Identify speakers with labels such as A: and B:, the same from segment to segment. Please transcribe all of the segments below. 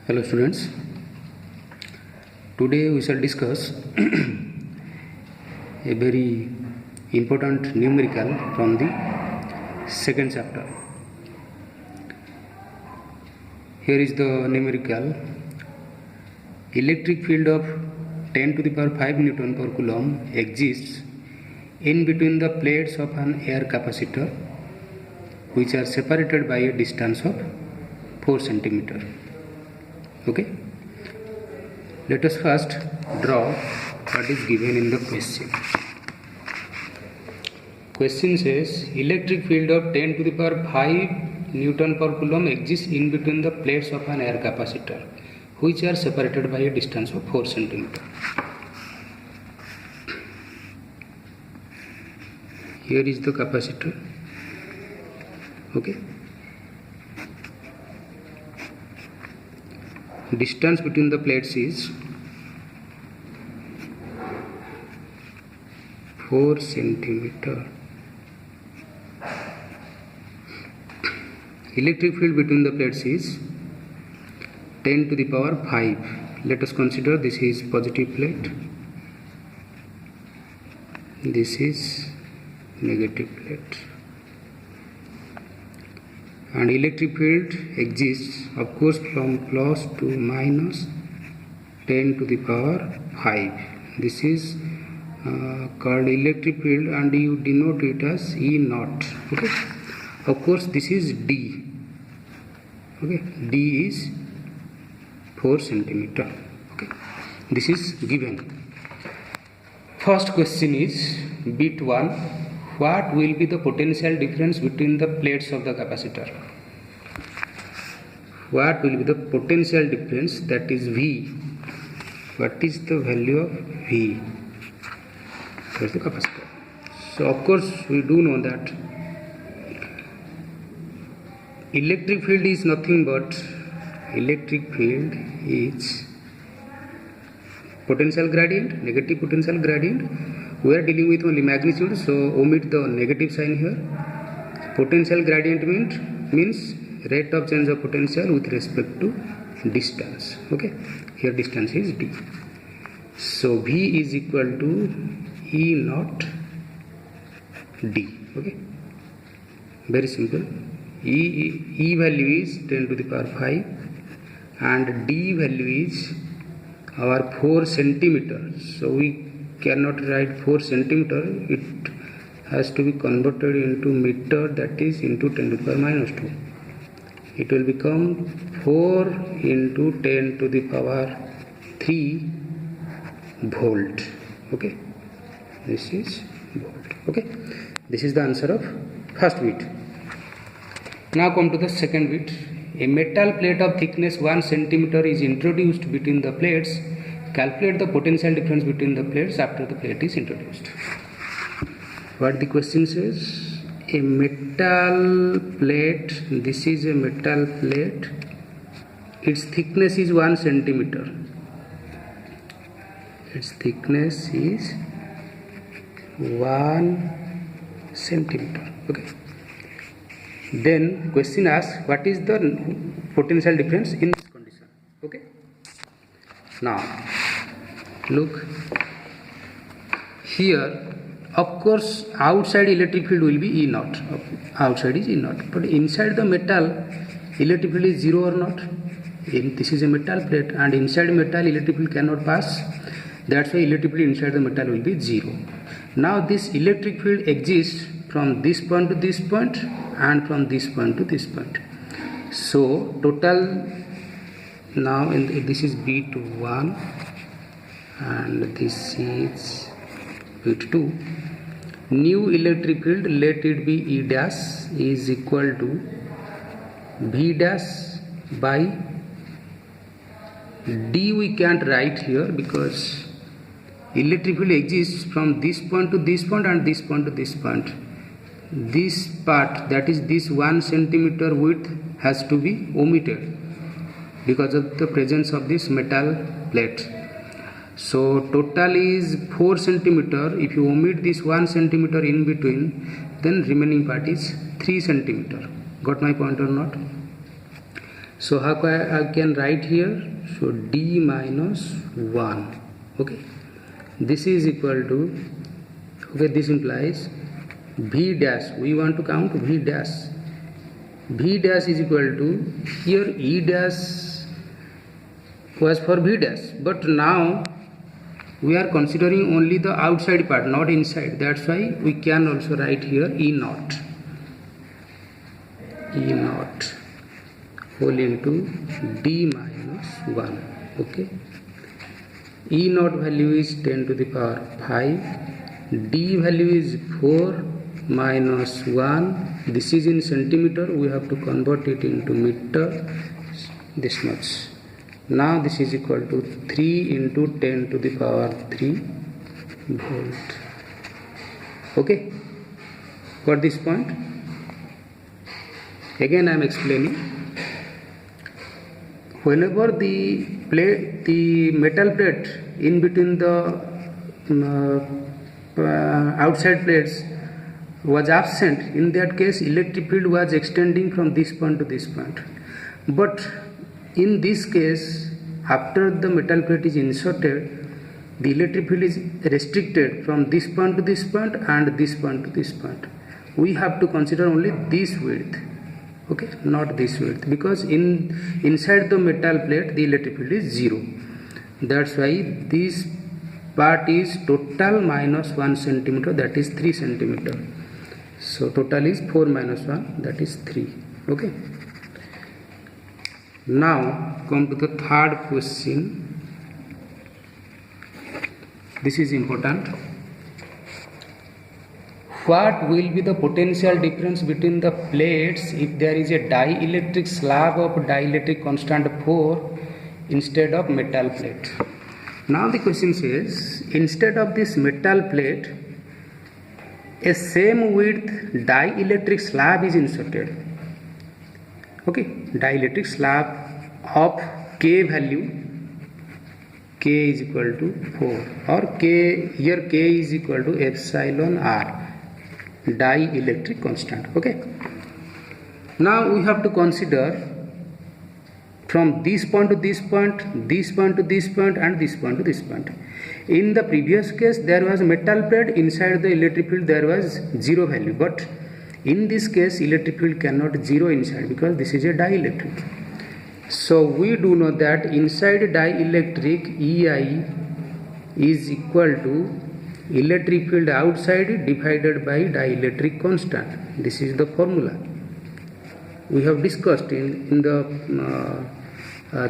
A: Hello students, today we shall discuss a very important numerical from the second chapter. Here is the numerical. Electric field of 10 to the power 5 Newton per Coulomb exists in between the plates of an air capacitor which are separated by a distance of 4 centimeter. Okay, let us first draw what is given in the question. Question says electric field of 10 to the power 5 Newton per Coulomb exists in between the plates of an air capacitor which are separated by a distance of 4 centimeter. Here is the capacitor. Okay, distance between the plates is 4 centimeter. Electric field between the plates is 10 to the power 5. Let us consider this is positive plate, this is negative plate, and electric field exists of course from plus to minus 10 to the power 5. This is called electric field and you denote it as E naught. Okay, of course this is D. Okay, D is 4 centimeter. Okay, this is given. First question is bit 1. What will be the potential difference between the plates of the capacitor? What will be the potential difference, that is V? What is the value of V? That is the capacitor. So of course we do know that electric field is nothing but electric field is potential gradient, negative potential gradient. We are dealing with only magnitude, so omit the negative sign here. Potential gradient means rate of change of potential with respect to distance. Okay, here distance is D. So V is equal to E naught D. Okay, very simple. E value is 10 to the power 5 and D value is our 4 centimeter. So we cannot write 4 centimeter, it has to be converted into meter, that is into 10 to the power minus 2. It will become 4 into 10 to the power 3 volt. Okay, this is volt. Okay, this is the answer of first bit. Now come to the second bit. A metal plate of thickness 1 centimeter is introduced between the plates. Calculate the potential difference between the plates after the plate is introduced. What the question says? A metal plate, this is a metal plate, its thickness is 1 centimeter. Its thickness is 1 centimeter. Okay. Then question asks what is the potential difference in this condition. Okay. Now look here, of course outside electric field will be E naught. Outside is E naught, but inside the metal electric field is 0 or not. This is a metal plate and inside metal electric field cannot pass, that's why electric field inside the metal will be 0. Now this electric field exists from this point to this point and from this point to this point. So total, now this is bit 1 and this is bit 2. New electric field, let it be E dash, is equal to V dash by D. We can't write here because electric field exists from this point to this point and this point to this point. This part, that is this 1 centimeter width, has to be omitted because of the presence of this metal plate. So total is 4 centimeter. If you omit this 1 centimeter in between, then remaining part is 3 centimeter. Got my point or not? So how I can write here? So d minus 1. Okay, this is equal to, okay, this implies v dash. We want to count v dash. V dash is equal to, here e dash was for v dash, but now we are considering only the outside part, not inside. That's why we can also write here e naught whole into d minus 1. Okay, e naught value is 10 to the power 5, d value is 4 minus 1. This is in centimeter, we have to convert it into meter, this much. Now this is equal to 3 into 10 to the power 3 volt. Okay, got this point? Again I am explaining. Whenever the metal plate in between the outside plates was absent, in that case electric field was extending from this point to this point. But in this case, after the metal plate is inserted, the electric field is restricted from this point to this point and this point to this point. We have to consider only this width, okay, not this width, because inside the metal plate the electric field is 0. That's why this part is total minus 1 centimeter, that is 3 centimeter. So total is 4 minus 1, that is 3. Okay. Now come to the third question. This is important. What will be the potential difference between the plates if there is a dielectric slab of dielectric constant 4 instead of metal plate? Now the question says, instead of this metal plate, a same width dielectric slab is inserted. Okay, dielectric slab of K value, K is equal to 4, or K, here K is equal to epsilon R, dielectric constant. Okay, now we have to consider from this point to this point, this point to this point, and this point to this point. In the previous case there was a metal plate, inside the electric field there was 0 value, but in this case electric field cannot 0 inside because this is a dielectric. So we do know that inside dielectric EI is equal to electric field outside divided by dielectric constant. This is the formula we have discussed in the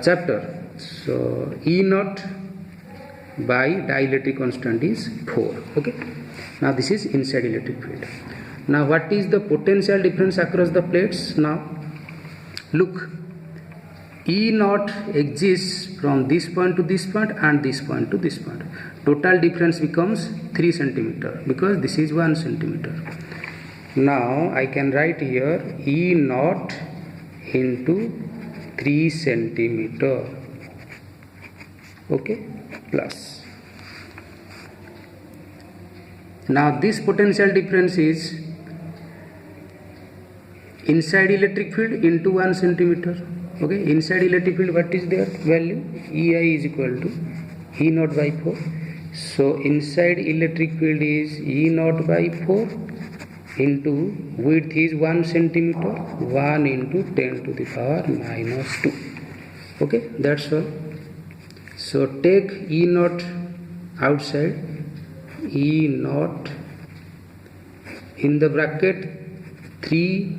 A: chapter. So E naught by dielectric constant is 4. Okay, now this is inside electric field. Now what is the potential difference across the plates? Now look, E naught exists from this point to this point and this point to this point. Total difference becomes 3 centimeter because this is 1 centimeter. Now I can write here E naught into 3 centimeter. Okay, plus. Now this potential difference is inside electric field into 1 centimeter. Okay, inside electric field what is their value? EI is equal to E naught by 4. So inside electric field is E naught by 4 into width is 1 centimeter, 1 into 10 to the power minus 2. Okay, that's all. So take E naught outside, E naught in the bracket 3,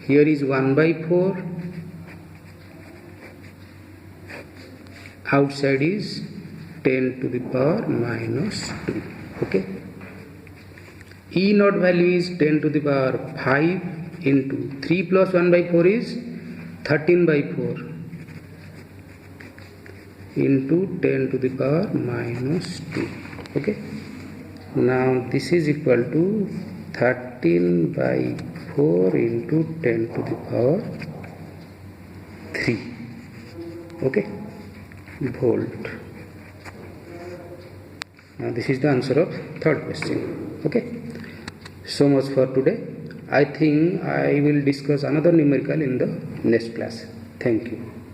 A: here is 1 by 4, outside is 10 to the power minus 2. Okay, E naught value is 10 to the power 5 into 3 plus 1 by 4 is 13 by 4 into 10 to the power minus 2. Okay, now this is equal to 13 by 4 into 10 to the power 3. Okay, volt. Now this is the answer of third question. Okay, so much for today. I think I will discuss another numerical in the next class. Thank you.